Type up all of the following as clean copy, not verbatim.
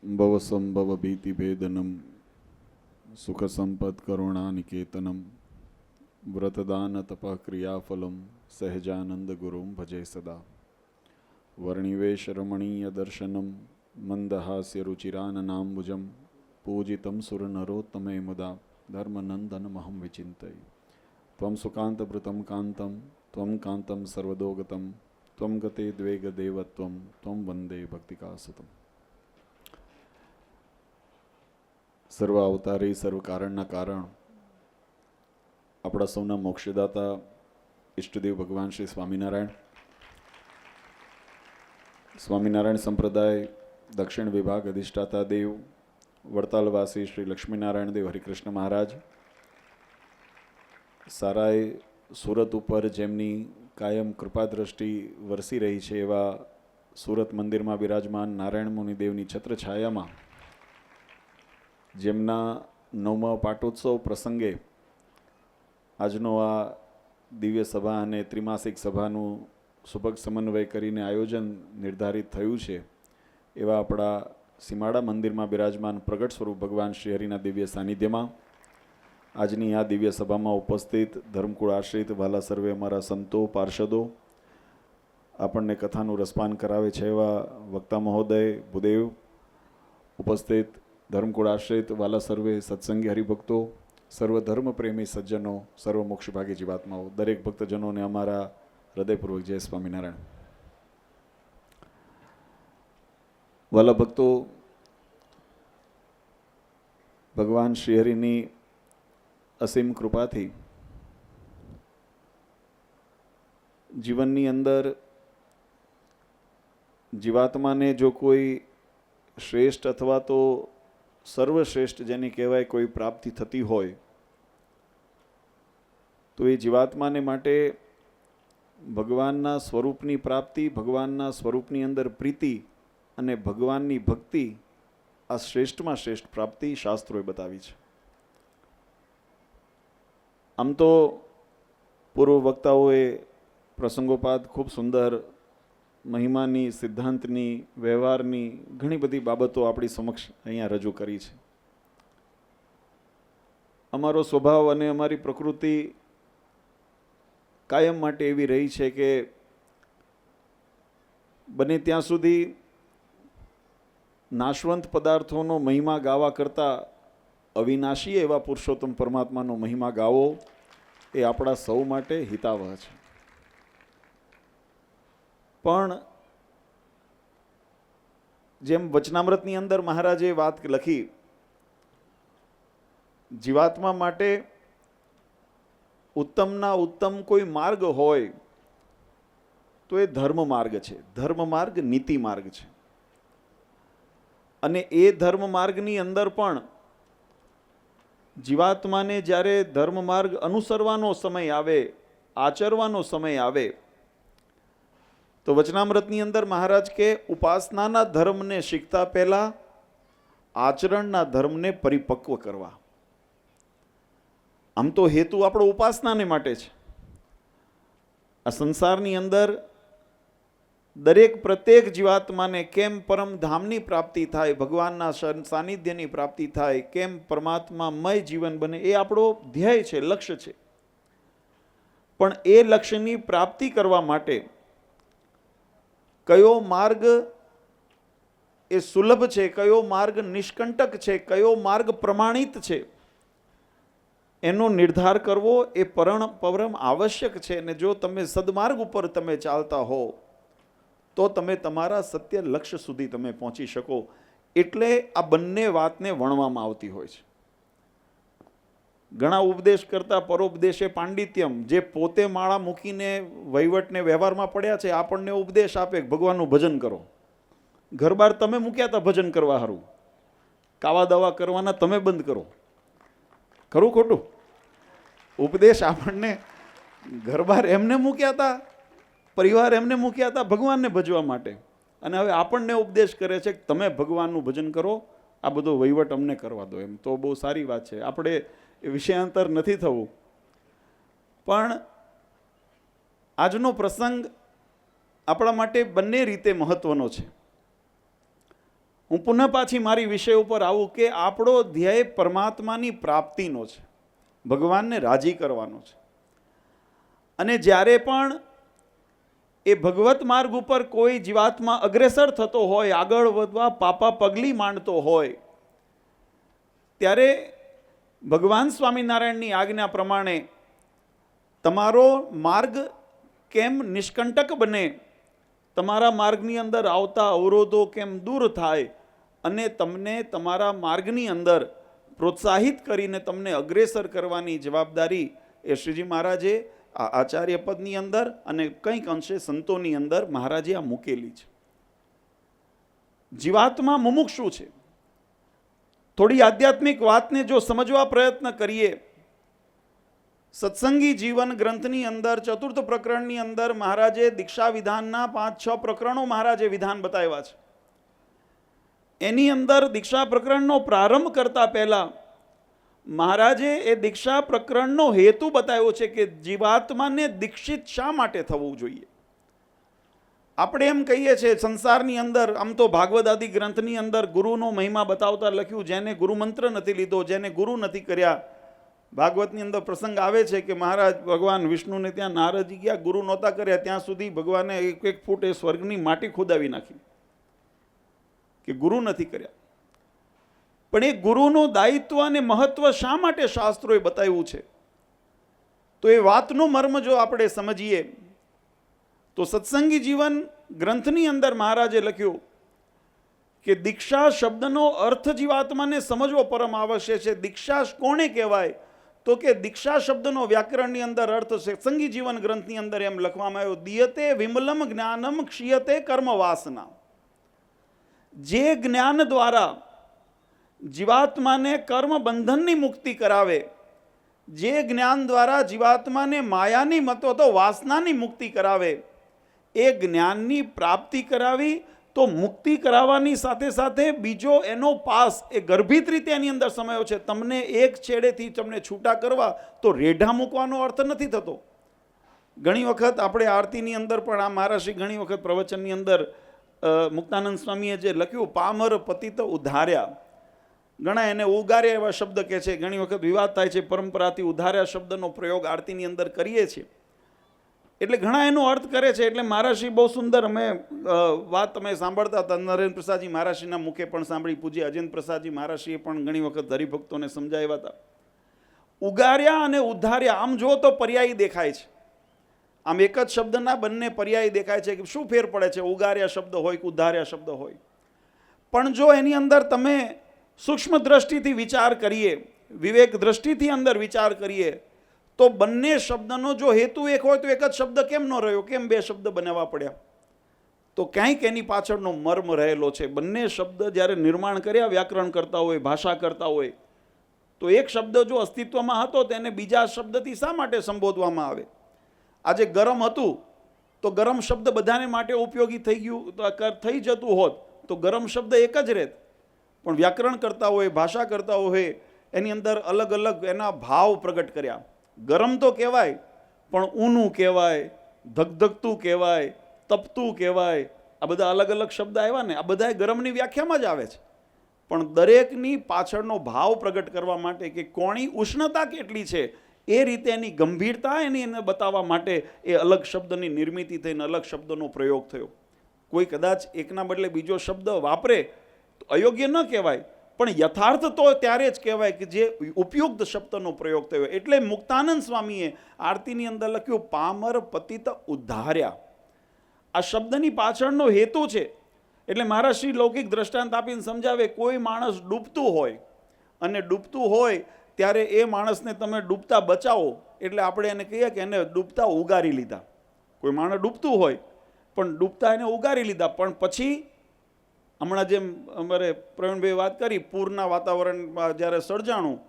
ભવસંભવ ભીતિભેદનમ સુખ સંપદ કરુણાનિકેતનમ વ્રતદાન તપઃ ક્રિયાફલમ સહજાનંદ ગુરુમ ભજે સદા વર્ણિવેશ રમણીય દર્શનમ મંદહાસ્ય રુચિરાનનાંબુજમ પૂજિતમ સુરનરોત્તમે મુદા ધર્મનંદનમહં વિચિંતય ત્વં સુકાંતભૃતં કાંતમ ત્વં કાંતમ સર્વદોગતમ ત્વં ગતે દ્વેગ દેવત્વમ ત્વં વંદે ભક્તિકાસુતમ. સર્વ અવતારી સર્વ કારણના કારણ આપણા સૌના મોક્ષદાતા ઈષ્ટદેવ ભગવાન શ્રી સ્વામિનારાયણ સંપ્રદાય દક્ષિણ વિભાગ અધિષ્ઠાતા દેવ વડતાલવાસી શ્રી લક્ષ્મીનારાયણ દેવ હરિકૃષ્ણ મહારાજ, સારાએ સુરત ઉપર જેમની કાયમ કૃપાદ્રષ્ટિ વરસી રહી છે એવા સુરત મંદિરમાં બિરાજમાન નારાયણ મુનિદેવની છત્રછાયામાં જેમના 9મા પાટોત્સવ પ્રસંગે આજનો આ દિવ્ય સભા અને ત્રિમાસિક સભાનું સુભગ સમન્વય કરીને આયોજન નિર્ધારિત થયું છે એવા આપણા સીમાડા મંદિરમાં બિરાજમાન પ્રગટ સ્વરૂપ ભગવાન શ્રી હરિના દિવ્ય સાનિધ્યમાં આજની આ દિવ્ય સભામાં ઉપસ્થિત ધર્મકુળ આશ્રિત વાલા સર્વે અમારા સંતો પાર્ષદો, આપણને કથાનું રસપાન કરાવે છે એવા વક્તા મહોદય ભૂદેવ, ઉપસ્થિત ધર્મકુળ આશ્રિત વાલા સર્વે સત્સંગી હરિભક્તો, સર્વ ધર્મ પ્રેમી સજ્જનો, સર્વ મોક્ષભાગી જીવાત્માઓ, દરેક ભક્તજનોને અમારા હૃદયપૂર્વક જય સ્વામિનારાયણ. વાલા ભક્તો, ભગવાન શ્રી હરિની અસીમ કૃપાથી જીવનની અંદર જીવાત્માને જો કોઈ શ્રેષ્ઠ અથવા તો સર્વશ્રેષ્ઠ જેની કહેવાય કોઈ પ્રાપ્તિ થતી હોય તો એ જીવાત્માને માટે ભગવાનના સ્વરૂપની પ્રાપ્તિ, ભગવાનના સ્વરૂપની અંદર પ્રીતિ અને ભગવાનની ભક્તિ આ શ્રેષ્ઠમાં શ્રેષ્ઠ પ્રાપ્તિ શાસ્ત્રોએ બતાવી છે. આમ તો પૂર્વ વક્તાઓએ પ્રસંગોપાત ખૂબ સુંદર મહિમાની, સિદ્ધાંતની, વ્યવહારની ઘણી બધી બાબતો આપણી સમક્ષ અહીંયા રજૂ કરી છે. અમારો સ્વભાવ અને અમારી પ્રકૃતિ કાયમ માટે એવી રહી છે કે બને ત્યાં સુધી નાશવંત પદાર્થોનો મહિમા ગાવા કરતાં અવિનાશી એવા પુરુષોત્તમ પરમાત્માનો મહિમા ગાવો એ આપણા સૌ માટે હિતાવહ છે. પણ જેમ વચનામૃતની અંદર મહારાજે વાત લખી, જીવાત્મા માટે ઉત્તમના ઉત્તમ કોઈ માર્ગ હોય તો એ ધર્મ માર્ગ છે. ધર્મ માર્ગ નીતિ માર્ગ છે. અને એ ધર્મ માર્ગની અંદર પણ જીવાત્માને જ્યારે ધર્મ માર્ગ અનુસરવાનો સમય આવે, આચરવાનો સમય આવે, તો વચનામૃતની અંદર મહારાજ કે ઉપાસનાના ધર્મને શીખતા પહેલા આચરણના ધર્મને પરિપક્વ કરવા. આમ તો હેતુ આપણો ઉપાસનાને માટે છે. આ સંસારની અંદર દરેક પ્રત્યેક જીવાત્માને કેમ પરમધામની પ્રાપ્તિ થાય, ભગવાનના સાનિધ્યની પ્રાપ્તિ થાય, કેમ પરમાત્મામય જીવન બને, એ આપણો ધ્યેય છે, લક્ષ્ય છે. પણ એ લક્ષ્યની પ્રાપ્તિ કરવા માટે કયો માર્ગ એ સુલભ છે, કયો માર્ગ નિષ્કંટક છે, કયો માર્ગ પ્રમાણિત છે, એનો નિર્ધાર કરવો એ પરમ આવશ્યક છે. અને જો તમે સદમાર્ગ ઉપર તમે ચાલતા હો તો તમે તમારા સત્ય લક્ષ્ય સુધી તમે પહોંચી શકો. એટલે આ બંને વાતને વણવામાં આવતી હોય છે. ઘણા ઉપદેશ કરતા પરોપદેશે પાંડિત્યમ, જે પોતે માળા મૂકીને વહીવટને વ્યવહારમાં પડ્યા છે, આપણને ઉપદેશ આપે કે ભગવાનનું ભજન કરો. ઘર બાર તમે મૂક્યા હતા ભજન કરવા સારું, કાવા દાવા કરવાના તમે બંધ કરો. ખરું ખોટું? ઉપદેશ આપણને ઘર બાર એમને મૂક્યા હતા, પરિવાર એમને મૂક્યા હતા ભગવાનને ભજવા માટે, અને હવે આપણને ઉપદેશ કરે છે કે તમે ભગવાનનું ભજન કરો, આ બધો વહીવટ અમને કરવા દો. એમ તો બહુ સારી વાત છે, આપણે એ વિષયાંતર નથી થવું. પણ આજનો પ્રસંગ આપણા માટે બંને રીતે મહત્વનો છે. હું પુનઃ પાછી મારી વિષય ઉપર આવું કે આપણો ધ્યેય પરમાત્માની પ્રાપ્તિનો છે, ભગવાનને રાજી કરવાનો છે. અને જ્યારે પણ એ ભગવત માર્ગ ઉપર કોઈ જીવાત્મા અગ્રેસર થતો હોય, આગળ વધવા પાપા પગલી માંડતો હોય, ત્યારે ભગવાન સ્વામિનારાયણની આજ્ઞા પ્રમાણે તમારો માર્ગ કેમ નિષ્કંટક બને, તમારા માર્ગની અંદર આવતા અવરોધો કેમ દૂર થાય અને તમને તમારા માર્ગની અંદર પ્રોત્સાહિત કરીને તમને અગ્રેસર કરવાની જવાબદારી એ શ્રીજી મહારાજે આ આચાર્ય પદની અંદર અને કંઈક અંશે સંતોની અંદર મહારાજે આ મૂકેલી છે. જીવાત્મા મુમુક્ષુ છે. થોડી આધ્યાત્મિક વાતને જો સમજવા પ્રયત્ન કરીએ, સત્સંગી જીવન ગ્રંથની અંદર 4th પ્રકરણની અંદર મહારાજે દીક્ષા વિધાનના 5-6 પ્રકરણો મહારાજે વિધાન બતાવ્યા છે. એની અંદર દીક્ષા પ્રકરણનો પ્રારંભ કરતા પહેલા મહારાજે એ દીક્ષા પ્રકરણનો હેતુ બતાવ્યો છે કે જીવાત્માને દીક્ષિત શા માટે થવું જોઈએ. આપણે એમ કહીએ છીએ સંસારની અંદર, આમ તો ભાગવદ આદિ ગ્રંથની અંદર ગુરુનો મહિમા બતાવતા લખ્યું, જેને ગુરુ મંત્ર નથી લીધો, જેને ગુરુ નથી કર્યા. ભાગવતની અંદર પ્રસંગ આવે છે કે મહારાજ ભગવાન વિષ્ણુને ત્યાં નારદજી ગયા, ગુરુ નહોતા કર્યા, ત્યાં સુધી ભગવાને 1 ફૂટ એ સ્વર્ગની માટી ખોદાવી નાખી કે ગુરુ નથી કર્યા. પણ એ ગુરુનું દાયિત્વ અને મહત્વ શા માટે શાસ્ત્રોએ બતાવ્યું છે, તો એ વાતનો મર્મ જો આપણે સમજીએ તો સત્સંગી જીવન ગ્રંથની અંદર મહારાજે લખ્યું કે દીક્ષા શબ્દનો અર્થ જીવાત્માને સમજવો પરમ આવશ્યક છે. દીક્ષા કોને કહેવાય, તો કે દીક્ષા શબ્દનો વ્યાકરણની અંદર અર્થ છે, સત્સંગી જીવન ગ્રંથની અંદર એમ લખવામાં આવ્યો, દિયતે વિમલમ જ્ઞાનમ ક્ષીયતે કર્મ વાસના. જે જ્ઞાન દ્વારા જીવાત્માને કર્મ બંધનની મુક્તિ કરાવે, જે જ્ઞાન દ્વારા જીવાત્માને માયાની મતો તો વાસનાની મુક્તિ કરાવે, એ જ્ઞાનની પ્રાપ્તિ કરાવી તો મુક્તિ કરાવવાની સાથે સાથે બીજો એનો પાસ એ ગર્ભિત રીતે એની અંદર સમાયો છે. તમને એક છેડેથી તમને છૂટા કરવા તો રેઢા મૂકવાનો અર્થ નથી થતો. ઘણી વખત આપણે આરતીની અંદર પણ આ મહારાજશ્રી ઘણી વખત પ્રવચનની અંદર મુક્તાનંદ સ્વામીએ જે લખ્યું, પામર પતિત ઉદ્ધાર્યા, ઘણા એને ઉગાર્યા એવા શબ્દ કહે છે. ઘણી વખત વિવાદ થાય છે, પરંપરાથી ઉદ્ધાર્યા શબ્દનો પ્રયોગ આરતીની અંદર કરીએ છીએ એટલે ઘણા એનો અર્થ કરે છે. એટલે મહારાજશ્રી બહુ સુંદર, અમે વાત તમે સાંભળતા હતા, નરેન્દ્ર પ્રસાદજી મહારાજશ્રીના મુખે પણ સાંભળી, પૂજ્ય અજેન્દ્ર પ્રસાદજી મહારાજશ્રીએ પણ ઘણી વખત હરિભક્તોને સમજાવ્યા હતા. ઉગાર્યા અને ઉદ્ધાર્યા આમ જો તો પર્યાયી દેખાય છે, આમ એક જ શબ્દના બંને પર્યાયી દેખાય છે કે શું ફેર પડે છે, ઉગાર્યા શબ્દ હોય કે ઉદ્ધાર્યા શબ્દ હોય. પણ જો એની અંદર તમે સૂક્ષ્મ દ્રષ્ટિથી વિચાર કરીએ, વિવેક દ્રષ્ટિથી અંદર વિચાર કરીએ, તો બંને શબ્દનો જો હેતુ એક હોય તો એક જ શબ્દ કેમ ન રહ્યો, કેમ 2 શબ્દ બનાવવા પડ્યા? તો ક્યાંક એની પાછળનો મર્મ રહેલો છે. બંને શબ્દ જ્યારે નિર્માણ કર્યા, વ્યાકરણ કરતા હોય, ભાષા કરતા હોય, તો એક શબ્દ જો અસ્તિત્વમાં હતો તેને બીજા શબ્દથી શા માટે સંબોધવામાં આવે? આજે ગરમ હતું તો ગરમ શબ્દ બધાને માટે ઉપયોગી થઈ જતું હોત તો ગરમ શબ્દ એક જ રહેત. પણ વ્યાકરણ કરતા હોય, ભાષા કરતા હોય, એની અંદર અલગ અલગ એના ભાવ પ્રગટ કર્યા. ગરમ તો કહેવાય, પણ ઊનું કહેવાય, ધગધગતું કહેવાય, તપતું કહેવાય, આ બધા અલગ અલગ શબ્દ આવ્યા ને, આ બધા ગરમની વ્યાખ્યામાં જ આવે છે. પણ દરેકની પાછળનો ભાવ પ્રગટ કરવા માટે કે કોની ઉષ્ણતા કેટલી છે, એ રીતે એની ગંભીરતા એને બતાવવા માટે એ અલગ શબ્દની નિર્મિતિ થઈને અલગ શબ્દનો પ્રયોગ થયો. કોઈ કદાચ એકના બદલે બીજો શબ્દ વાપરે તો અયોગ્ય ન કહેવાય, પણ યથાર્થ તો ત્યારે જ કહેવાય કે જે ઉપયુક્ત શબ્દનો પ્રયોગ થયો. એટલે મુક્તાનંદ સ્વામીએ આરતીની અંદર લખ્યું, પામર પતિત ઉદ્ધાર્યા. આ શબ્દની પાછળનો હેતુ છે. એટલે મહારાજ શ્રી લૌકિક દ્રષ્ટાંત આપીને સમજાવે, કોઈ માણસ ડૂબતું હોય અને ડૂબતું હોય ત્યારે એ માણસને તમે ડૂબતા બચાવો, એટલે આપણે એને કહીએ કે એને ડૂબતા ઉગારી લીધા. કોઈ માણસ ડૂબતું હોય પણ ડૂબતા એને ઉગારી લીધા, પણ પછી હમણાં જેમ અમારે પ્રવીણભાઈ વાત કરી, પૂરના વાતાવરણમાં જ્યારે સર્જાણું,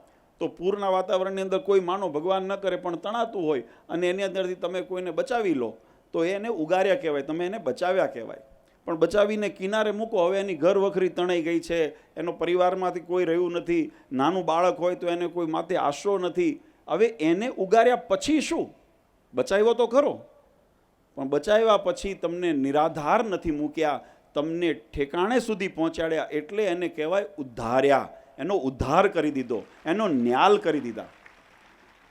તો પૂરના વાતાવરણની અંદર કોઈ માનો ભગવાન ન કરે પણ તણાતું હોય અને એની અંદરથી તમે કોઈને બચાવી લો તો એને ઉગાર્યા કહેવાય, તમે એને બચાવ્યા કહેવાય. પણ બચાવીને કિનારે મૂકો, હવે એની ઘર વખરી તણાઈ ગઈ છે, એનો પરિવારમાંથી કોઈ રહ્યું નથી, નાનું બાળક હોય તો એને કોઈ માથે આશરો નથી, હવે એને ઉગાર્યા પછી શું? બચાવ્યો તો ખરો, પણ બચાવ્યા પછી તમને નિરાધાર નથી મૂક્યા, તમને ઠેકાણે સુધી પહોંચાડ્યા, એટલે એને કહેવાય ઉદ્ધાર્યા. એનો ઉદ્ધાર કરી દીધો, એનો ન્યાલ કરી દીધા.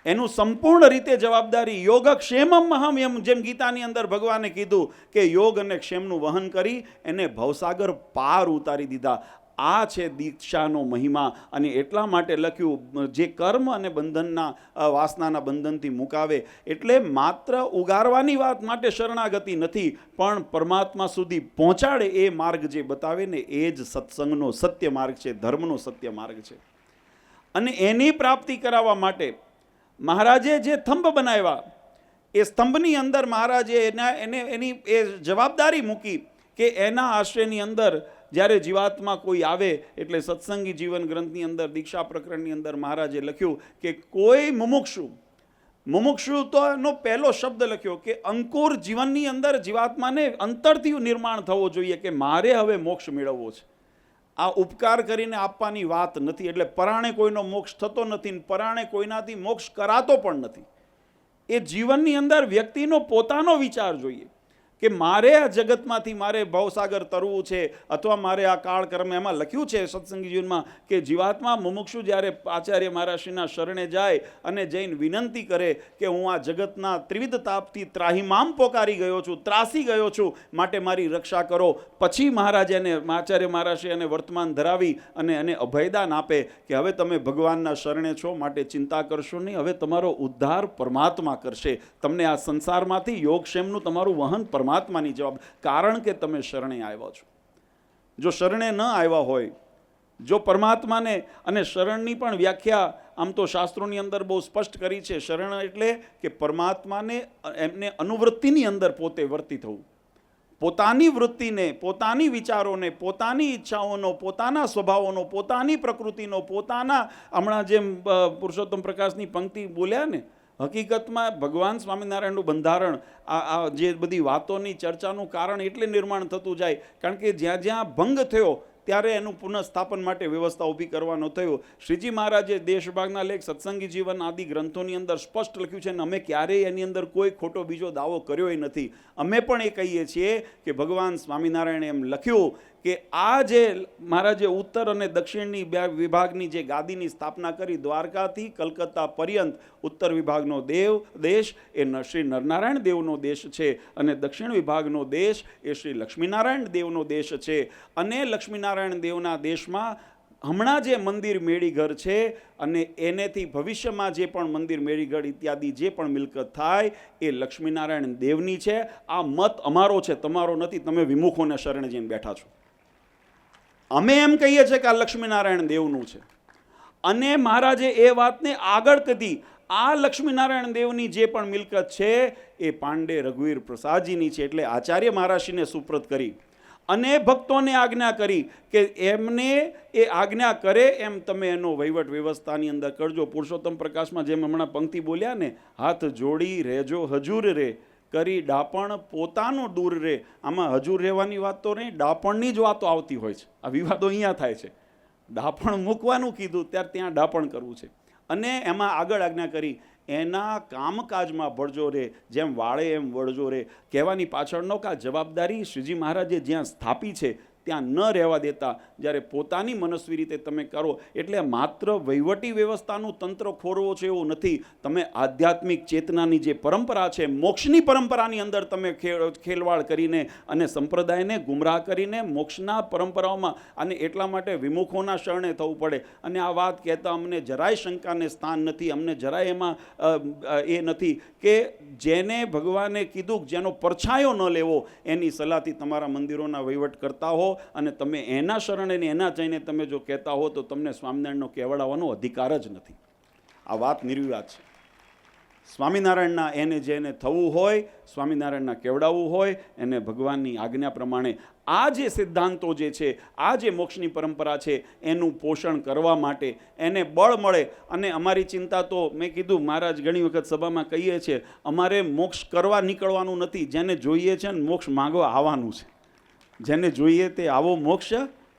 એનું સંપૂર્ણ રીતે જવાબદારી યોગક્ષેમમ મહામ્યમ, જેમ ગીતાની અંદર ભગવાને કીધું કે યોગ અને ક્ષેમનું વહન કરી એને ભવસાગર પાર ઉતારી દીધા. આ છે દીક્ષાનો મહિમા. અને એટલા માટે લખ્યું, જે કર્મ અને બંધનના વાસનાના બંધનથી મુકાવે. એટલે માત્ર ઉગારવાની વાત માટે શરણાગતિ નથી, પણ પરમાત્મા સુધી પહોંચાડે એ માર્ગ જે બતાવે ને, એ જ સત્સંગનો સત્ય માર્ગ છે, ધર્મનો સત્ય માર્ગ છે. અને એની પ્રાપ્તિ કરાવવા માટે મહારાજે જે સ્તંભ બનાવ્યા, એ સ્તંભની અંદર મહારાજે એની એ જવાબદારી મૂકી કે એના આશ્રયની અંદર જ્યારે જીવાત્મા કોઈ આવે, એટલે સત્સંગી જીવન ગ્રંથની અંદર દીક્ષા પ્રકરણની અંદર મહારાજે લખ્યું કે કોઈ મુમુક્ષુ તો એનો પહેલો શબ્દ લખ્યો કે અંકુર જીવનની અંદર જીવાત્માને અંતરથી નિર્માણ થવો જોઈએ કે મારે હવે મોક્ષ મેળવવો છે. આ ઉપકાર કરીને આપવાની વાત નથી. એટલે પરાણે કોઈનો મોક્ષ થતો નથી, પરાણે કોઈનાથી મોક્ષ કરાતો પણ નથી. એ જીવનની અંદર વ્યક્તિનો પોતાનો વિચાર જોઈએ કે મારે આ જગતમાંથી મારે ભવસાગર તરવું છે, અથવા મારે આ કાળ કર્મ. એમાં લખ્યું છે સત્સંગી જીવનમાં કે જીવાત્મા મુમુક્ષુ જ્યારે આચાર્ય મહારાજશ્રીના શરણે જાય અને જઈને વિનંતી કરે કે હું આ જગતના ત્રિવિધ તાપથી ત્રાહિમામ પોકારી ગયો છું, ત્રાસી ગયો છું, માટે મારી રક્ષા કરો. પછી મહારાજ એને આચાર્ય મહારાજશ્રી એને વર્તમાન ધરાવી અને એને અભયદાન આપે કે હવે તમે ભગવાનના શરણે છો, માટે ચિંતા કરશો નહીં, હવે તમારો ઉદ્ધાર પરમાત્મા કરશે. તમને આ સંસારમાંથી યોગક્ષેમનું તમારું વહન પરમાત્માની જવાબ, કારણ કે તમે શરણે આવ્યા છો. જો શરણે ન આવ્યા હોય, જો પરમાત્માને, અને શરણની પણ વ્યાખ્યા આમ તો શાસ્ત્રોની અંદર બહુ સ્પષ્ટ કરી છે. શરણ એટલે કે પરમાત્માને એમને અનુવૃત્તિની અંદર પોતે વર્તી થવું, પોતાની વૃત્તિને, પોતાની વિચારોને, પોતાની ઈચ્છાઓનો, પોતાના સ્વભાવોનો, પોતાની પ્રકૃતિનો, પોતાના, હમણાં જેમ પુરુષોત્તમ પ્રકાશની પંક્તિ બોલ્યા ને, હકીકતમાં ભગવાન સ્વામિનારાયણનું બંધારણ, આ જે બધી વાતોની ચર્ચાનું કારણ એટલે નિર્માણ થતું જાય, કારણ કે જ્યાં જ્યાં ભંગ થયો ત્યારે એનું પુનઃસ્થાપન માટે વ્યવસ્થા ઊભી કરવાનો થયો. શ્રીજી મહારાજે દેશભાગના લેખ, સત્સંગી જીવન આદિ ગ્રંથોની અંદર સ્પષ્ટ લખ્યું છે, અને અમે ક્યારેય એની અંદર કોઈ ખોટો બીજો દાવો કર્યોય નથી. અમે પણ એ કહીએ છીએ કે ભગવાન સ્વામિનારાયણે એમ લખ્યું કે આ જે મહારાજે ઉત્તર અને દક્ષિણની બે વિભાગની જે ગાદીની સ્થાપના કરી, દ્વારકાથી કલકત્તા પર્યંત ઉત્તર વિભાગનો દેશ એ શ્રી નરનારાયણ દેવનો દેશ છે, અને દક્ષિણ વિભાગનો દેશ એ શ્રી લક્ષ્મીનારાયણ દેવનો દેશ છે. અને લક્ષ્મીનારાયણ દેવના દેશમાં હમણાં જે મંદિર મેળીઘર છે, અને એનેથી ભવિષ્યમાં જે પણ મંદિર મેળીઘર ઇત્યાદિ જે પણ મિલકત થાય એ લક્ષ્મીનારાયણ દેવની છે. આ મત અમારો છે, તમારો નથી. તમે વિમુખોને શરણે જઈને બેઠા છો. અમે એમ કહીએ છીએ કે આ લક્ષ્મીનારાયણ દેવનું છે. અને મહારાજે એ વાતને આગળ કદી, આ લક્ષ્મીનારાયણ દેવની જે પણ મિલકત છે એ પાંડે રઘુવીર પ્રસાદજીની છે. એટલે આચાર્ય મહારાજશ્રીને સુપ્રત કરી અને ભક્તોને આજ્ઞા કરી કે એમને એ આજ્ઞા કરે એમ તમે એનો વહીવટ વ્યવસ્થાની અંદર કરજો. પુરુષોત્તમ પ્રકાશમાં જેમ હમણાં પંક્તિ બોલ્યા ને, હાથ જોડી રહેજો હજુર રે, કરી ડાપણ પોતાનું દૂર રે. આમાં હજુર રહેવાની વાત તો નહીં, ડાપણની જ વાતો આવતી હોય છે. આ વિવાદો અહીંયા થાય છે. ડાપણ મૂકવાનું કીધું ત્યારે ત્યાં ડાપણ કરવું છે. અને એમાં આગળ આજ્ઞા કરી, એના કામકાજમાં ભળજો રે, જેમ વાળે એમ વળજો રે. કહેવાની પાછળનો કે આ જવાબદારી શ્રીજી મહારાજે જ્યાં સ્થાપી છે ત્યાં ન રહેવા દેતા. જ્યારે પોતાની મનસ્વી રીતે તમે કરો, એટલે માત્ર વહીવટી વ્યવસ્થાનું તંત્ર ખોરવો છે એવું નથી. તમે આધ્યાત્મિક ચેતનાની જે પરંપરા છે, મોક્ષની પરંપરાની અંદર તમે ખેલવાડ કરીને અને સંપ્રદાયને ગુમરાહ કરીને મોક્ષના પરંપરાઓમાં, અને એટલા માટે વિમુખોના શરણે થવું પડે. અને આ વાત કહેતા અમને જરાય શંકાને સ્થાન નથી, અમને જરાય એમાં એ નથી કે જેને ભગવાને કીધું જેનો પરછાયો ન લેવો, એની સલાહથી તમારા મંદિરોના વહીવટ કરતા હો, અને તમે એના શરણે ને એના જઈને તમે જો કહેતા હો તો તમને સ્વામિનારાયણનો કહેવડાવવાનો અધિકાર જ નથી. આ વાત નિર્વિવાદ છે. સ્વામિનારાયણના એને જેને થવું હોય, સ્વામિનારાયણના કેવડાવવું હોય, એને ભગવાનની આજ્ઞા પ્રમાણે આ જે સિદ્ધાંતો જે છે, આ જે મોક્ષની પરંપરા છે, એનું પોષણ કરવા માટે એને બળ મળે. અને અમારી ચિંતા તો મેં કીધું, મહારાજ ઘણી વખત સભામાં કહીએ છીએ, અમારે મોક્ષ કરવા નીકળવાનું નથી. જેને જોઈએ છે ને મોક્ષ માગવા આવવાનું છે. જેને જોઈએ તે આવો મોક્ષ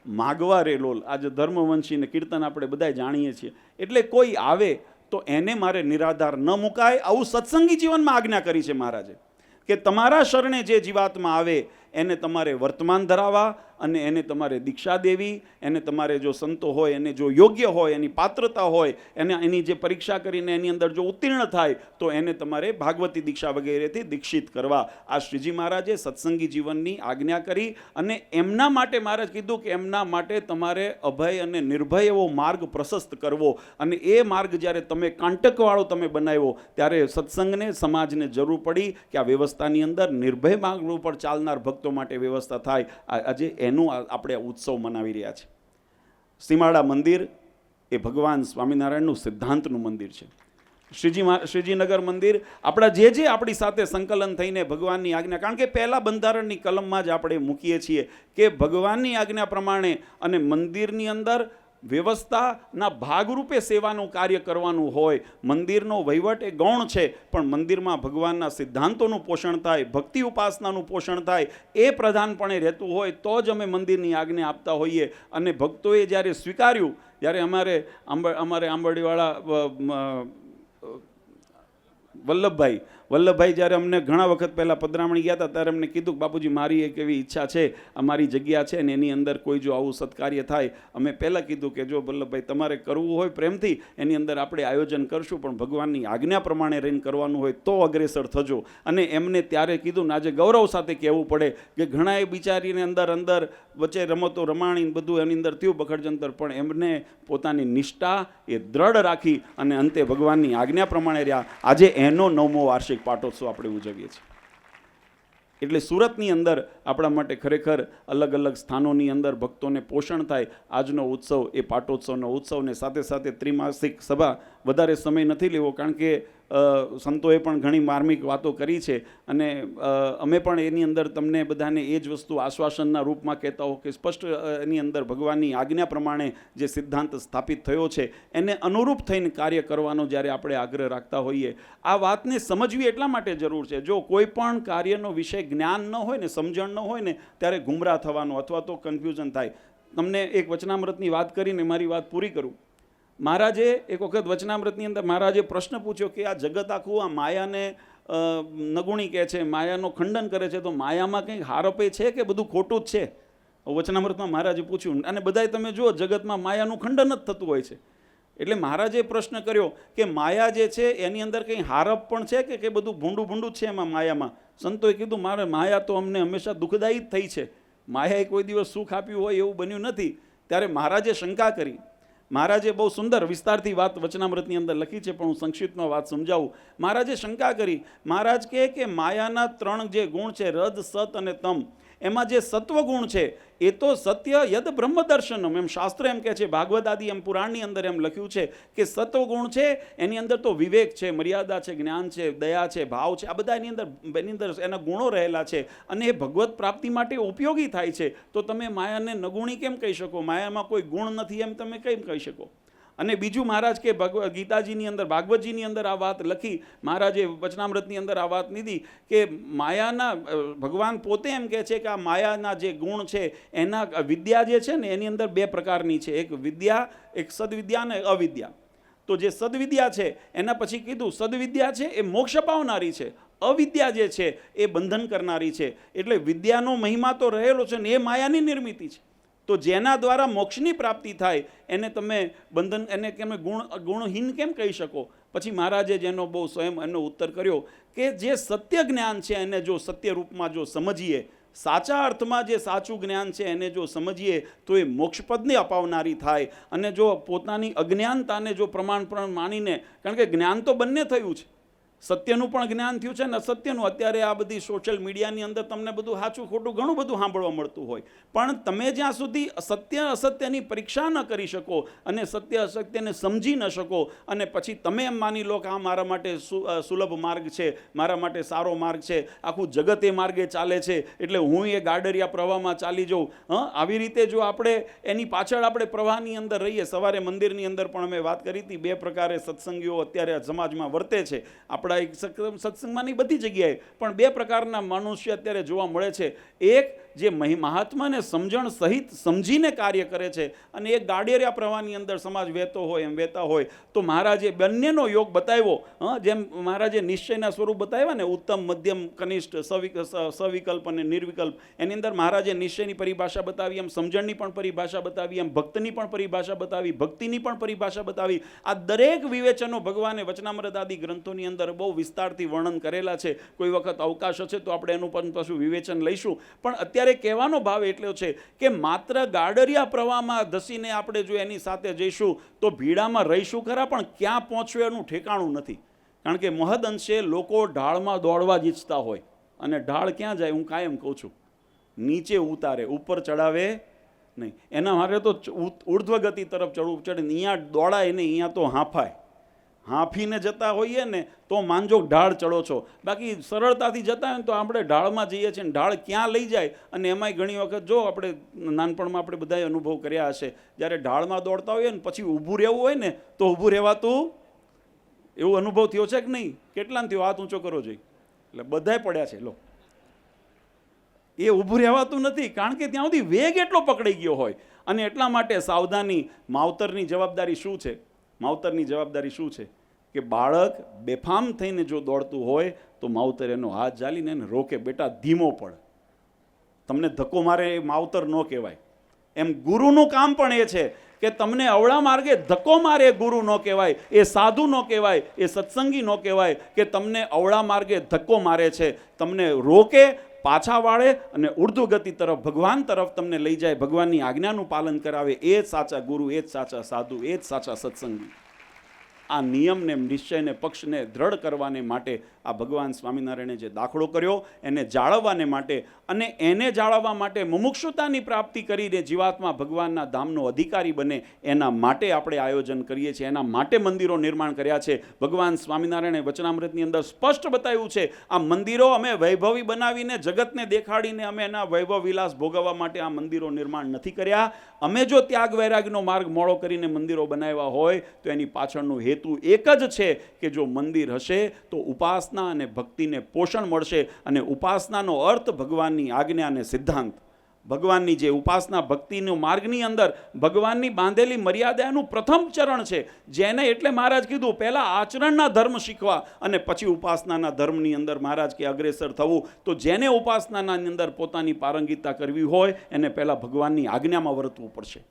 માગવા રે લોલ. આજે ધર્મવંશીને કીર્તન આપણે બધા જાણીએ છીએ. એટલે કોઈ આવે તો એને મારે નિરાધાર ન મુકાય. આવું સત્સંગી જીવનમાં આજ્ઞા કરી છે મહારાજે કે તમારા શરણે જે જીવાત્મા આવે એને તમારે વર્તમાન ધરાવવા અને એને તમારે દીક્ષા દેવી, એને તમારે જો સંતો હોય એને જો યોગ્ય હોય, એની પાત્રતા હોય, એની જે પરીક્ષા કરીને એની અંદર જો ઉત્તીર્ણ થાય તો એને તમારે ભાગવતી દીક્ષા વગેરેથી દીક્ષિત કરવા. આ શ્રીજી મહારાજે સત્સંગી જીવનની આજ્ઞા કરી અને એમના માટે મહારાજ કીધું કે એમના માટે તમારે અભય અને નિર્ભય એવો માર્ગ પ્રશસ્ત કરવો. અને એ માર્ગ જ્યારે તમે કાંટકવાળો તમે બનાવ્યો ત્યારે સત્સંગને, સમાજને જરૂર પડી કે આ વ્યવસ્થાની અંદર નિર્ભય માર્ગ ઉપર ચાલનાર ભક્તો માટે વ્યવસ્થા થાય. આજે એનું આપણે ઉત્સવ મનાવી રહ્યા છીએ. સીમાડા મંદિર એ ભગવાન સ્વામિનારાયણનું સિદ્ધાંતનું મંદિર છે. શ્રીજીનગર મંદિર આપણા જે આપણી સાથે સંકલન થઈને ભગવાનની આજ્ઞા, કારણ કે પહેલા બંધારણની કલમમાં જ આપણે મૂકીએ છીએ કે ભગવાનની આજ્ઞા પ્રમાણે અને મંદિરની અંદર વ્યવસ્થાના ભાગરૂપે સેવાનું કાર્ય કરવાનું હોય. મંદિરનો વહીવટ એ ગૌણ છે, પણ મંદિરમાં ભગવાનના સિદ્ધાંતોનું પોષણ થાય, ભક્તિ ઉપાસનાનું પોષણ થાય, એ પ્રધાનપણે રહેતું હોય તો જ અમે મંદિરની આજ્ઞા આપતા હોઈએ. અને ભક્તોએ જ્યારે સ્વીકાર્યું, જ્યારે અમારે આંબરડીવાળા વલ્લભભાઈ જ્યારે અમને ઘણા વખત પહેલાં પધરામણી ગયા હતા ત્યારે અમને કીધું કે બાપુજી મારી એક એવી ઈચ્છા છે, અમારી જગ્યા છે ને એની અંદર કોઈ જો આવું સત્કાર્ય થાય. અમે પહેલાં કીધું કે જો વલ્લભભાઈ તમારે કરવું હોય પ્રેમથી એની અંદર આપણે આયોજન કરશું, પણ ભગવાનની આજ્ઞા પ્રમાણે રહીને કરવાનું હોય તો અગ્રેસર થજો. અને એમને ત્યારે કીધું ને આજે ગૌરવ સાથે કહેવું પડે કે ઘણાએ બિચારીને અંદર વચ્ચે રમતો રમાણી બધું એની અંદર થયું બખડજંતર, પણ એમને પોતાની નિષ્ઠા એ દ્રઢ રાખી અને અંતે ભગવાનની આજ્ઞા પ્રમાણે રહ્યા. આજે એનો 9મો વાર્ષિક પાટોત્સવ આપણે ઉજવીએ છીએ. એટલે સુરતની અંદર આપણા માટે ખરેખર અલગ અલગ સ્થાનોની અંદર ભક્તોને પોષણ થાય. આજનો ઉત્સવ એ પાટોત્સવનો ઉત્સવને સાથે સાથે ત્રિમાસિક સભા, વધારે સમય નથી લેવો કારણ કે સંતોએ પણ ઘણી માર્મિક વાતો કરી છે અને અમે પણ એની અંદર તમને બધાને એ જ વસ્તુ આશ્વાસનના રૂપમાં કહેતા હો કે સ્પષ્ટ એની અંદર ભગવાનની આજ્ઞા પ્રમાણે જે સિદ્ધાંત સ્થાપિત થયો છે એને અનુરૂપ થઈને કાર્ય કરવાનો જ્યારે આપણે આગ્રહ રાખતા હોઈએ. આ વાતને સમજવી એટલા માટે જરૂર છે, જો કોઈ પણ કાર્યનો વિષય જ્ઞાન ન હોય ને, સમજણ ન હોય ને, ત્યારે ગુમરાહ થવાનો અથવા તો કન્ફ્યુઝન થાય. તમને એક વચનામૃતની વાત કરીને મારી વાત પૂરી કરું. મહારાજે એક વખત વચનામૃતની અંદર મહારાજે પ્રશ્ન પૂછ્યો કે આ જગત આખું આ માયાને નગુણી કહે છે, માયાનો ખંડન કરે છે, તો માયામાં કંઈક હારપે છે કે બધું ખોટું જ છે? વચનામૃતમાં મહારાજે પૂછ્યું અને બધાય તમે જુઓ જગતમાં માયાનું ખંડન જ થતું હોય છે. એટલે મહારાજે પ્રશ્ન કર્યો કે માયા જે છે એની અંદર કંઈ હારપ પણ છે કે બધું ભૂંડું જ છે એમાં માયામાં? સંતોએ કીધું મારે માયા તો અમને હંમેશા દુઃખદાયી જ થઈ છે, માયાએ કોઈ દિવસ સુખ આપ્યું હોય એવું બન્યું નથી. ત્યારે મહારાજે શંકા કરી. મહારાજે બહુ સુંદર વિસ્તારથી વાત વચનામૃતની અંદર લખી છે, પણ હું સંક્ષિપ્તમાં વાત સમજાવું. મહારાજે શંકા કરી. મહારાજ કહે કે માયાના 3 જે ગુણ છે, રજ, સત અને તમ, એમાં જે સત્વ ગુણ છે એ તો સત્ય યદ બ્રહ્મ દર્શનમ, એમ શાસ્ત્ર એમ કહે છે, ભાગવત આદિ એમ પુરાણની અંદર એમ લખ્યું છે કે સત્વ ગુણ છે એની અંદર તો વિવેક છે, મર્યાદા છે, જ્ઞાન છે, દયા છે, ભાવ છે, આ બધા એની અંદર એના ગુણો રહેલા છે અને એ ભગવત પ્રાપ્તિ માટે ઉપયોગી થાય છે. તો તમે માયાને નગુણી કેમ કહી શકો? માયામાં કોઈ ગુણ નથી એમ તમે કેમ કહી શકો? અને બીજું મહારાજ કે ગીતાજીની અંદર, ભાગવતજીની અંદર આ વાત લખી, મહારાજે વચનામૃતની અંદર આ વાત લીધી કે માયાના, ભગવાન પોતે એમ કહે છે કે આ માયાના જે ગુણ છે એના વિદ્યા જે છે ને એની અંદર 2 પ્રકારની છે, એક વિદ્યા, એક સદવિદ્યા અને અવિદ્યા. તો જે સદવિદ્યા છે એના પછી કીધું સદવિદ્યા છે એ મોક્ષ પાવનારી છે, અવિદ્યા જે છે એ બંધન કરનારી છે. એટલે વિદ્યાનો મહિમા તો રહેલો છે ને એ માયાની નિર્મિતિ છે. તો જેના દ્વારા મોક્ષની પ્રાપ્તિ થાય એને તમે બંધન, એને તમે ગુણહીન કેમ કહી શકો? પછી મહારાજે જેનો બહુ સ્વયં એનો ઉત્તર કર્યો કે જે સત્ય જ્ઞાન છે એને જો સત્ય રૂપમાં જો સમજીએ, સાચા અર્થમાં જે સાચું જ્ઞાન છે એને જો સમજીએ તો એ મોક્ષપદને અપાવનારી થાય. અને જો પોતાની અજ્ઞાનતાને જો પ્રમાણ માનીને, કારણ કે જ્ઞાન તો બંને થયું છે, સત્યનું પણ જ્ઞાન થયું છે ને અસત્યનું. અત્યારે આ બધી સોશિયલ મીડિયાની અંદર તમને બધું સાચું ખોટું ઘણું બધું સાંભળવા મળતું હોય, પણ તમે જ્યાં સુધી સત્ય અસત્યની પરીક્ષા ન કરી શકો અને સત્ય અસત્યને સમજી ન શકો અને પછી તમે એમ માની લો કે આ મારા માટે સુલભ માર્ગ છે, મારા માટે સારો માર્ગ છે, આખું જગત એ માર્ગે ચાલે છે એટલે હું એ ગાડરિયા પ્રવાહમાં ચાલી જાઉં, આવી રીતે જો આપણે એની પાછળ આપણે પ્રવાહની અંદર રહીએ. સવારે મંદિરની અંદર પણ અમે વાત કરી હતી, 2 પ્રકારે સત્સંગીઓ અત્યારે સમાજમાં વર્તે છે. સત્સંગમાંની બધી જગ્યાએ પણ 2 પ્રકારના મનુષ્ય અત્યારે જોવા મળે છે. એક જે મહાત્માને સમજણ સહિત સમજીને કાર્ય કરે છે અને એ ગાડેરિયા પ્રવાહની અંદર સમાજ વહેતો હોય એમ વહેતા હોય તો મહારાજે બંનેનો યોગ બતાવ્યો. જેમ મહારાજે નિશ્ચયના સ્વરૂપ બતાવ્યા ને, ઉત્તમ, મધ્યમ, કનિષ્ઠ, સવિકલ્પ અને નિર્વિકલ્પ, એની અંદર મહારાજે નિશ્ચયની પરિભાષા બતાવી, એમ સમજણની પણ પરિભાષા બતાવી, એમ ભક્તની પણ પરિભાષા બતાવી, ભક્તિની પણ પરિભાષા બતાવી. આ દરેક વિવેચનો ભગવાને વચનામૃત આદિ ગ્રંથોની અંદર બહુ વિસ્તારથી વર્ણન કરેલા છે. કોઈ વખત અવકાશ હશે તો આપણે એનું પણ પાછું વિવેચન લઈશું. પણ અત્યારે કહેવાનો ભાવ એટલો છે કે માત્ર ગાડરિયા પ્રવાહમાં ધસીને આપણે જો એની સાથે જઈશું તો ભીડામાં રહીશું ખરા, પણ ક્યાં પહોંચવું એનું ઠેકાણું નથી. કારણ કે મહદ અંશે લોકો ઢાળમાં દોડવા જ ઈચ્છતા હોય, અને ઢાળ ક્યાં જાય હું કાયમ કહું છું, નીચે ઉતારે, ઉપર ચડાવે નહીં. એના માટે તો ઉર્ધ્વ ગતિ તરફ ચડવું ચડે. અહીંયા દોડાય નહીં, અહીંયા તો હાંફાય. હાંફીને જતા હોઈએ ને તો માનજો ઢાળ ચડો છો. બાકી સરળતાથી જતા હોય ને તો આપણે ઢાળમાં જઈએ છીએ, ઢાળ ક્યાં લઈ જાય. અને એમાંય ઘણી વખત જો આપણે નાનપણમાં આપણે બધાએ અનુભવ કર્યા હશે, જ્યારે ઢાળમાં દોડતા હોઈએ ને પછી ઊભું રહેવું હોય ને તો ઊભું રહેવાતું, એવો અનુભવ થયો છે કે નહીં? કેટલાને થયો? હાથ ઊંચો કરવો જોઈએ. એટલે બધાય પડ્યા છે. લો, એ ઊભું રહેવાતું નથી, કારણ કે ત્યાં સુધી વેગ એટલો પકડાઈ ગયો હોય. અને એટલા માટે સાવધાની. માવતરની જવાબદારી શું છે? માવતરની જવાબદારી શું છે કે બાળક બેફામ થઈને જો દોડતું હોય તો માવતર એનો હાથ ઝાલીને એને રોકે, બેટા ધીમો પડ. તમને ધક્કો મારે એ માવતર ન કહેવાય. એમ ગુરુનું કામ પણ એ છે કે તમને અવળા માર્ગે ધક્કો મારે એ ગુરુ ન કહેવાય, એ સાધુ ન કહેવાય, એ સત્સંગી ન કહેવાય. કે તમને અવળા માર્ગે ધક્કો મારે છે, તમને રોકે, પાછા વાળે અને ઉર્ધ્વ ગતિ તરફ, ભગવાન તરફ તમને લઈ જાય, ભગવાનની આજ્ઞાનું પાલન કરાવે. એ જ સાચા ગુરુ, એ જ સાચા સાધુ, એ જ સાચા સત્સંગી. આ નિયમને, નિશ્ચયને, પક્ષને દ્રઢ કરવાને માટે આ ભગવાન સ્વામિનારાયણે જે દાખલો કર્યો એને જાળવવાને માટે, અને એને જાળવવા માટે મુમુક્ષુતાની પ્રાપ્તિ કરીને જીવાત્મા ભગવાનના ધામનો અધિકારી બને, એના માટે આપણે આયોજન કરીએ છીએ. એના માટે મંદિરો નિર્માણ કર્યા છે. ભગવાન સ્વામિનારાયણે વચનામૃતની અંદર સ્પષ્ટ બતાવ્યું છે, આ મંદિરો અમે વૈભવી બનાવીને, જગતને દેખાડીને અમે એના વૈભવ વિલાસ ભોગવવા માટે આ મંદિરો નિર્માણ નથી કર્યા. અમે જો ત્યાગ વૈરાગનો માર્ગ મોળો કરીને મંદિરો બનાવ્યા હોય તો એની પાછળનું હેતુ એક જ છે કે જો મંદિર હશે તો ઉપાસના અને ભક્તિને પોષણ મળશે. અને ઉપાસનાનો અર્થ ભગવાનની આજ્ઞા અને સિદ્ધાંત. ભગવાનની જે ઉપાસના ભક્તિનો માર્ગની અંદર ભગવાનની બાંધેલી મર્યાદાનું પ્રથમ ચરણ છે, જેને એટલે મહારાજ કીધું પહેલા આચરણના ધર્મ શીખવા અને પછી ઉપાસનાના ધર્મની અંદર મહારાજ કે અગ્રેસર થવું. તો જેને ઉપાસનાના અંદર પોતાની પારંગિતા કરવી હોય એને પહેલા ભગવાનની આજ્ઞામાં વર્તવું પડશે.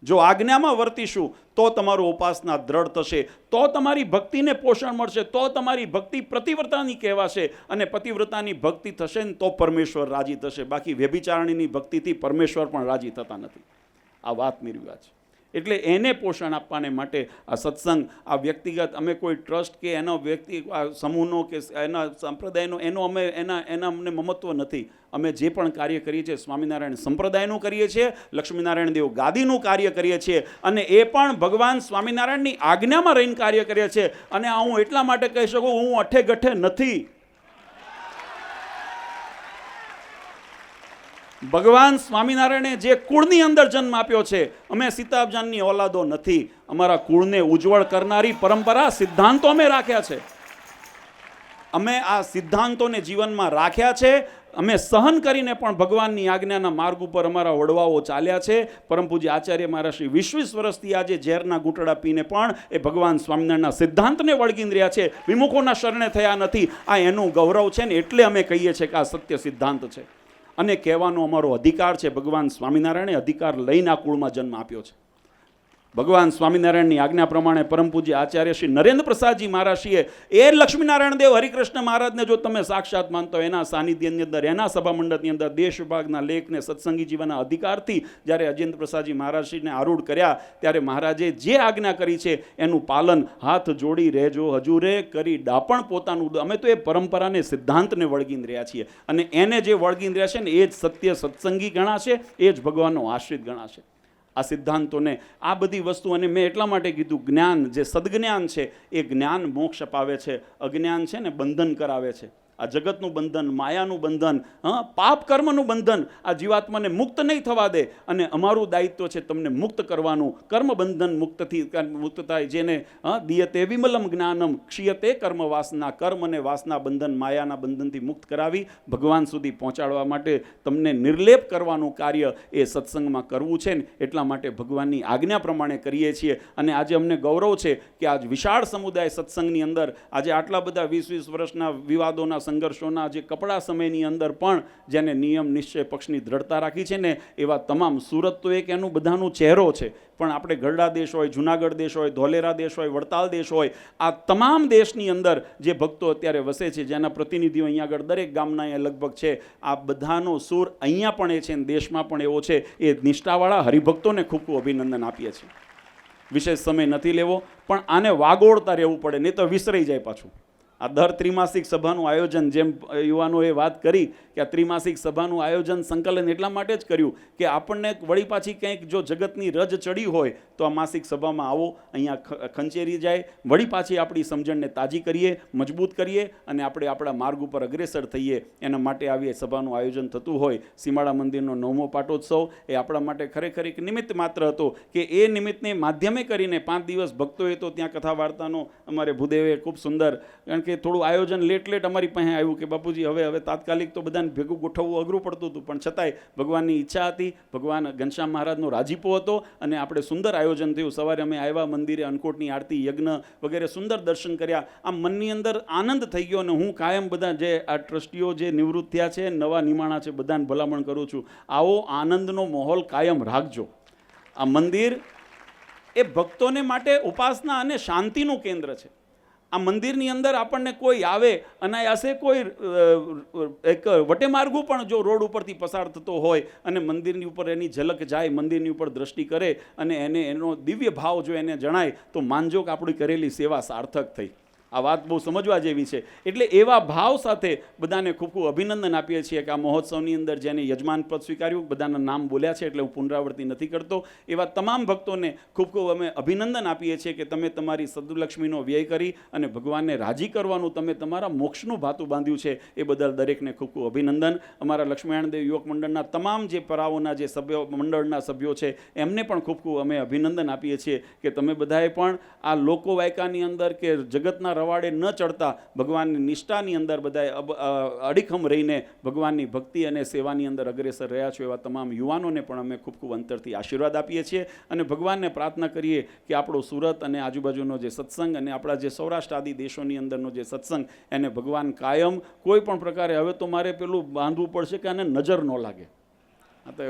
જો આજ્ઞામાં વર્તીશું તો તમારું ઉપાસના દ્રઢ થશે, તો તમારી ભક્તિને પોષણ મળશે, તો તમારી ભક્તિ પ્રતિવ્રતાની કહેવાશે. અને પતિવ્રતાની ભક્તિ થશે ને તો પરમેશ્વર રાજી થશે. બાકી વ્યભિચારણીની ભક્તિથી પરમેશ્વર પણ રાજી થતા નથી. આ વાત નિર્વિવાદ છે. એટલે એને પોષણ આપવાને માટે આ સત્સંગ, આ વ્યક્તિગત, અમે કોઈ ટ્રસ્ટ કે એનો વ્યક્તિ સમૂહનો કે એના સંપ્રદાયનો એના અમને મમત્વ નથી. અમે જે પણ કાર્ય કરીએ છીએ સ્વામિનારાયણ સંપ્રદાયનું કરીએ છીએ, લક્ષ્મીનારાયણ દેવ ગાદીનું કાર્ય કરીએ છીએ, અને એ પણ ભગવાન સ્વામિનારાયણની આજ્ઞામાં રહીને કાર્ય કરીએ છીએ. અને આ હું એટલા માટે કહી શકું, હું અઠે ગઠે નથી. ભગવાન સ્વામિનારાયણે જે કુળની અંદર જન્મ આપ્યો છે, અમે સીતાબજાનની ઓલાદો નથી. અમારા કુળને ઉજ્જવળ કરનારી પરંપરા, સિદ્ધાંતો અમે રાખ્યા છે. અમે આ સિદ્ધાંતોને જીવનમાં રાખ્યા છે. અમે સહન કરીને પણ ભગવાનની આજ્ઞાના માર્ગ ઉપર અમારા વડવાઓ ચાલ્યા છે. પરમ પૂજ્ય આચાર્ય મારા શ્રી 20 વર્ષથી આજે ઝેરના ઘૂંટડા પીને પણ એ ભગવાન સ્વામિનારાયણના સિદ્ધાંતને વળગીને રહ્યા છે. વિમુખોના શરણે થયા નથી. આ એનું ગૌરવ છે ને એટલે અમે કહીએ છીએ કે આ સત્ય સિદ્ધાંત છે. અને કહેવાનો અમારો અધિકાર છે. ભગવાન સ્વામિનારાયણે અધિકાર લઈને આ કુળમાં જન્મ આપ્યો છે. ભગવાન સ્વામિનારાયણની આજ્ઞા પ્રમાણે પરમ પૂજ્ય આચાર્ય શ્રી નરેન્દ્ર પ્રસાદજી મહારાજશ્રીએ એ લક્ષ્મીનારાયણ દેવ હરિકૃષ્ણ મહારાજને જો તમે સાક્ષાત માનતો, એના સાનિધ્યની અંદર, એના સભા મંડળની અંદર દેશ વિભાગના લેખને સત્સંગી જીવનના અધિકારથી જ્યારે અજેન્દ્ર પ્રસાદજી મહારાજશ્રીને આરૂઢ કર્યા, ત્યારે મહારાજે જે આજ્ઞા કરી છે એનું પાલન હાથ જોડી રહેજો હજુરે કરી ડાપણ પોતાનું. અમે તો એ પરંપરાને, સિદ્ધાંતને વળગીને રહ્યા છીએ, અને એને જે વળગીને રહ્યા છે ને એ જ સત્ય સત્સંગી ગણાશે, એ જ ભગવાનનો આશ્રિત ગણાશે. આ સિદ્ધાંતોને, આ બધી વસ્તુ, અને મેં એટલા માટે કીધું, જ્ઞાન જે સદજ્ઞાન છે એ જ્ઞાન મોક્ષ અપાવે છે, અજ્ઞાન છે ને બંધન કરાવે છે. આ જગતનું બંધન, માયાનું બંધન, પાપ કર્મનું બંધન આ જીવાત્માને મુક્ત નહીં થવા દે. અને અમારું દાયિત્વ છે તમને મુક્ત કરવાનું. કર્મ બંધન મુક્ત થાય, જેને દિયતે વિમલમ જ્ઞાનમ ક્ષીયતે કર્મ વાસના. કર્મ અને વાસના બંધન, માયાના બંધનથી મુક્ત કરાવી ભગવાન સુધી પહોંચાડવા માટે તમને નિર્લેપ કરવાનું કાર્ય એ સત્સંગમાં કરવું છે ને એટલા માટે ભગવાનની આજ્ઞા પ્રમાણે કરીએ છીએ. અને આજે અમને ગૌરવ છે કે આજ વિશાળ સમુદાય સત્સંગની અંદર આજે આટલા બધા 20-20 વર્ષના વિવાદોના, સંઘર્ષોના જે કપડા સમયની અંદર પણ જેને નિયમ નિશ્ચય પક્ષની દ્રઢતા રાખી છે ને એવા તમામ, સુરત તો એક એનું બધાનું ચહેરો છે, પણ આપણે ગરડા દેશ હોય, જુનાગઢ દેશ હોય, ધોલેરા દેશ હોય, વડતાલ દેશ હોય, આ તમામ દેશની અંદર જે ભક્તો અત્યારે વસે છે, જેના પ્રતિનિધિઓ અહીંયા આગળ દરેક ગામના અહીંયા લગભગ છે, આ બધાનો સૂર અહીંયા પણ એ છે ને દેશમાં પણ એવો છે. એ નિષ્ઠાવાળા હરિભક્તોને ખૂબ ખૂબ અભિનંદન આપીએ છીએ. વિશેષ સમય નથી લેવો, પણ આને વાગોળતા રહેવું પડે, નહીં તો વિસરાઈ જાય પાછું. આ દર ત્રિમાસિક સભાનું આયોજન, જેમ યુવાનોએ વાત કરી કે આ ત્રિમાસિક સભાનું આયોજન સંકલન એટલા માટે જ કર્યું કે આપણને વળી પાછી કંઈક જો જગતની રજ ચડી હોય તો આ માસિક સભામાં આવો, અહીંયા ખંચેરી જાય, વળી પાછી આપણી સમજણને તાજી કરીએ, મજબૂત કરીએ અને આપણે આપણા માર્ગ ઉપર અગ્રેસર થઈએ. એના માટે આવી સભાનું આયોજન થતું હોય. સીમાડા મંદિરનો 9મો પાટોત્સવ એ આપણા માટે ખરેખર એક નિમિત્ત માત્ર હતો કે એ નિમિત્તને માધ્યમે કરીને 5 દિવસ ભક્તોએ તો ત્યાં કથા વાર્તાનો અમારે ભૂદેવે ખૂબ સુંદર, કારણ કે થોડું આયોજન લેટ અમારી પાસે આવ્યું કે બાપુજી હવે તાત્કાલિક તો બધાને ભેગું ગોઠવવું અઘરું પડતું હતું, પણ છતાંય ભગવાનની ઈચ્છા હતી, ભગવાન ઘનશ્યામ મહારાજનો રાજીપો હતો અને આપણે સુંદર આયોજન થયું. સવારે અમે આવ્યા મંદિરે, અન્નકોટની આરતી, યજ્ઞ વગેરે સુંદર દર્શન કર્યા. આમ મનની અંદર આનંદ થઈ ગયો. અને હું કાયમ બધા જે આ ટ્રસ્ટીઓ જે નિવૃત્ત થયા છે, નવા નિમાણા છે, બધાને ભલામણ કરું છું, આવો આનંદનો માહોલ કાયમ રાખજો. આ મંદિર એ ભક્તોને માટે ઉપાસના અને શાંતિનું કેન્દ્ર છે. આ મંદિરની અંદર આપણને કોઈ આવે અનાયાસે કોઈ એક વટેમાર્ગુ પણ જો રોડ ઉપરથી પસાર થતો હોય અને મંદિરની ઉપર એની ઝલક જાય, મંદિરની ઉપર દ્રષ્ટિ કરે અને એને એનો દિવ્ય ભાવ જો એને જણાય તો માનજો કે આપણી કરેલી સેવા સાર્થક થઈ. આ વાત બહુ સમજવા જેવી છે. એટલે એવા ભાવ સાથે બધાને ખૂબ ખૂબ અભિનંદન આપીએ છીએ કે આ મહોત્સવની અંદર જેને યજમાન પદ સ્વીકાર્યું, બધાના નામ બોલ્યા છે એટલે હું પુનરાવર્તિ નથી કરતો. એવા તમામ ભક્તોને ખૂબ ખૂબ અમે અભિનંદન આપીએ છીએ કે તમે તમારી સદલક્ષ્મીનો વ્યય કરી અને ભગવાનને રાજી કરવાનું તમે તમારા મોક્ષનું ભાતું બાંધ્યું છે, એ બદલ દરેકને ખૂબ ખૂબ અભિનંદન. અમારા લક્ષ્મીનારાયણ યુવક મંડળના તમામ જે પરાઓના જે સભ્યો, મંડળના સભ્યો છે, એમને પણ ખૂબ ખૂબ અમે અભિનંદન આપીએ છીએ કે તમે બધાએ પણ આ લોકોવાયકાની અંદર કે જગતના રવાડે ન ચડતા ભગવાનની નિષ્ઠાની અંદર બધા અડીખમ રહીને ભગવાનની ભક્તિ અને સેવાની અંદર અગ્રેસર રહ્યા છો એવા તમામ યુવાનોને પણ અમે ખૂબ ખૂબ અંતરથી આશીર્વાદ આપીએ છીએ અને ભગવાનને પ્રાર્થના કરીએ કે આપણો સુરત અને આજુબાજુનો જે સત્સંગ અને આપણા જે સૌરાષ્ટ્ર આદિ દેશોની અંદરનો જે સત્સંગ એને ભગવાન કાયમ કોઈ પણ પ્રકારે, હવે તો મારે પેલું બાંધવું પડશે કે આને નજર ન લાગે. આ તો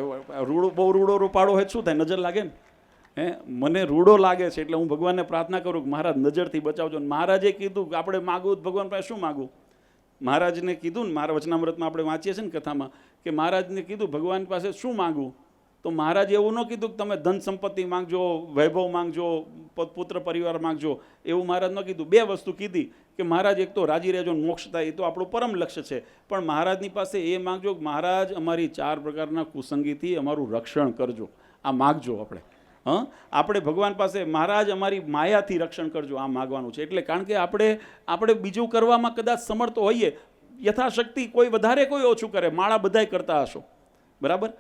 બહુ રૂડો રૂપાડો હોય શું થાય, નજર લાગે ને. મને રૂડો લાગે છે એટલે હું ભગવાનને પ્રાર્થના કરું કે મહારાજ નજરથી બચાવજો. મહારાજે કીધું કે આપણે માગવું ભગવાન પાસે શું માગવું. મહારાજને કીધું ને, મારા વચનામૃતમાં આપણે વાંચીએ છીએ ને કથામાં કે મહારાજને કીધું ભગવાન પાસે શું માગવું, તો મહારાજે એવું ન કીધું કે તમે ધન સંપત્તિ માંગજો, વૈભવ માંગજો, પુત્ર પરિવાર માંગજો, એવું મહારાજ ન કીધું. 2 વસ્તુ કીધી કે મહારાજ એક તો રાજી રહેજો, મોક્ષ થાય, એ તો આપણું પરમ લક્ષ્ય છે, પણ મહારાજની પાસે એ માંગજો કે મહારાજ અમારી 4 પ્રકારના કુસંગીથી અમારું રક્ષણ કરજો. આ માગજો આપણે ભગવાન પાસે, મહારાજ અમારી માયાથી રક્ષણ કરજો, આ માગવાનું છે. એટલે કારણ કે આપણે બીજું કરવામાં કદાચ સમર્થ હોઈએ, યથાશક્તિ, કોઈ વધારે કોઈ ઓછું કરે, માળા બધાય કરતા હશો, બરાબર,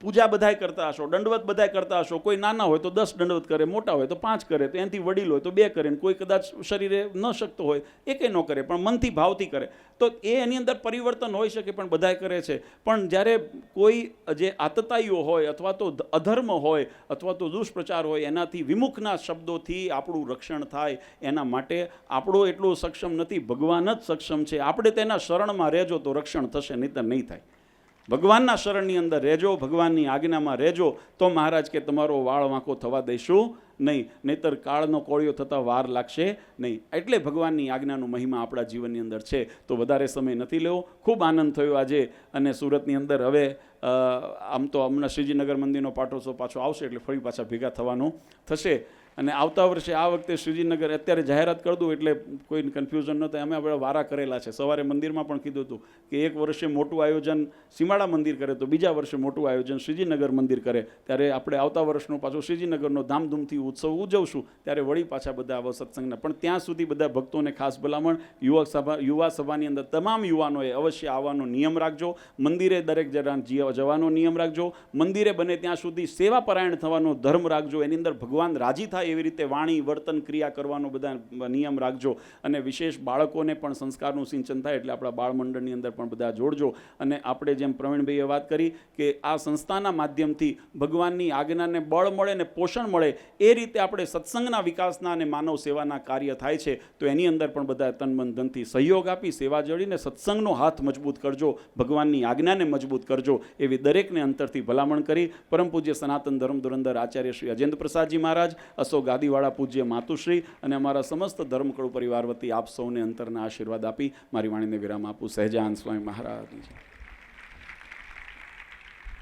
પૂજા બધાય કરતા હશો, દંડવત બધાય કરતા હશો, કોઈ નાના હોય તો 10 દંડવત કરે, મોટા હોય તો 5 કરે, તો એનાથી વડીલ હોય તો 2 કરે, કોઈ કદાચ શરીરે ન શકતો હોય એકે ન કરે, પણ મનથી ભાવથી કરે, તો એની અંદર પરિવર્તન હોઈ શકે, પણ બધાય કરે છે. પણ જ્યારે કોઈ જે આતતાઈઓ હોય અથવા તો અધર્મ હોય અથવા તો દુષ્પ્રચાર હોય, એનાથી વિમુખના શબ્દોથી આપણું રક્ષણ થાય, એના માટે આપણો એટલું સક્ષમ નથી, ભગવાન જ સક્ષમ છે. આપણે તેના શરણમાં રહેજો તો રક્ષણ થશે, નહીંતર નહીં થાય. ભગવાનના શરણની અંદર રહેજો, ભગવાનની આજ્ઞામાં રહેજો, તો મહારાજ કે તમારો વાળ વાંકો થવા દઈશું નહીં, નહીંતર કાળનો કોળિયો થતાં વાર લાગશે નહીં. એટલે ભગવાનની આજ્ઞાનો મહિમા આપણા જીવનની અંદર છે. તો વધારે સમય નથી લેવો. ખૂબ આનંદ થયો આજે. અને સુરતની અંદર હવે આમ તો હમણાં શ્રીજીનગર મંદિરનો પાટોત્સવ પાછો આવશે એટલે ફરી પાછા ભેગા થવાનું થશે. અને આવતા વર્ષે આ વખતે શ્રીજીનગર અત્યારે જાહેરાત કરી દઉં એટલે કોઈ કન્ફ્યુઝન ન થાય. અમે આપણે વારા કરેલા છે. સવારે મંદિરમાં પણ કીધું હતું કે એક વર્ષે મોટું આયોજન સીમાડા મંદિર કરે તો બીજા વર્ષે મોટું આયોજન શ્રીજીનગર મંદિર કરે. ત્યારે આપણે આવતા વર્ષનો પાછો શ્રીજીનગરનો ધામધૂમથી ઉત્સવ ઉજવશું. ત્યારે વળી પાછા બધા આવા સત્સંગના. પણ ત્યાં સુધી બધા ભક્તોને ખાસ ભલામણ, યુવા સભાની અંદર તમામ યુવાનોએ અવશ્ય આવવાનો નિયમ રાખજો. મંદિરે દરેક જવાનો નિયમ રાખજો. મંદિરે બને ત્યાં સુધી સેવાપરાયણ થવાનો ધર્મ રાખજો. એની અંદર ભગવાન રાજી થાય એવી રીતે વાણી, વર્તન, ક્રિયા કરવાનો બધા નિયમ રાખજો. અને વિશેષ બાળકોને પણ સંસ્કારનું સિંચન થાય એટલે આપણા બાળ મંડળની અંદર પણ બધા જોડજો. અને આપણે જેમ પ્રવીણભાઈએ વાત કરી કે આ સંસ્થાના માધ્યમથી ભગવાનની આજ્ઞાને બળ મળે ને પોષણ મળે એ રીતે આપણે સત્સંગના વિકાસના અને માનવ સેવાના કાર્ય થાય છે. તો એની અંદર પણ બધા તન મન ધનથી સહયોગ આપી સેવા જોડીને સત્સંગનો હાથ મજબૂત કરજો, ભગવાનની આજ્ઞાને મજબૂત કરજો એવી દરેકને અંતરથી ભલામણ કરી પરમ પૂજ્ય સનાતન ધર્મ ધુરંધર આચાર્ય શ્રી અજેન્દ્ર પ્રસાદજી મહારાજ, અશોક ગાદીવાળા પૂજ્ય માતુશ્રી અને અમારા સમસ્ત ધર્મકળુ પરિવાર વતી આપ સૌને અંતરના આશીર્વાદ આપી મારી વાણીને વિરામ આપું. સહેજાનંદ સ્વામી મહારાજ.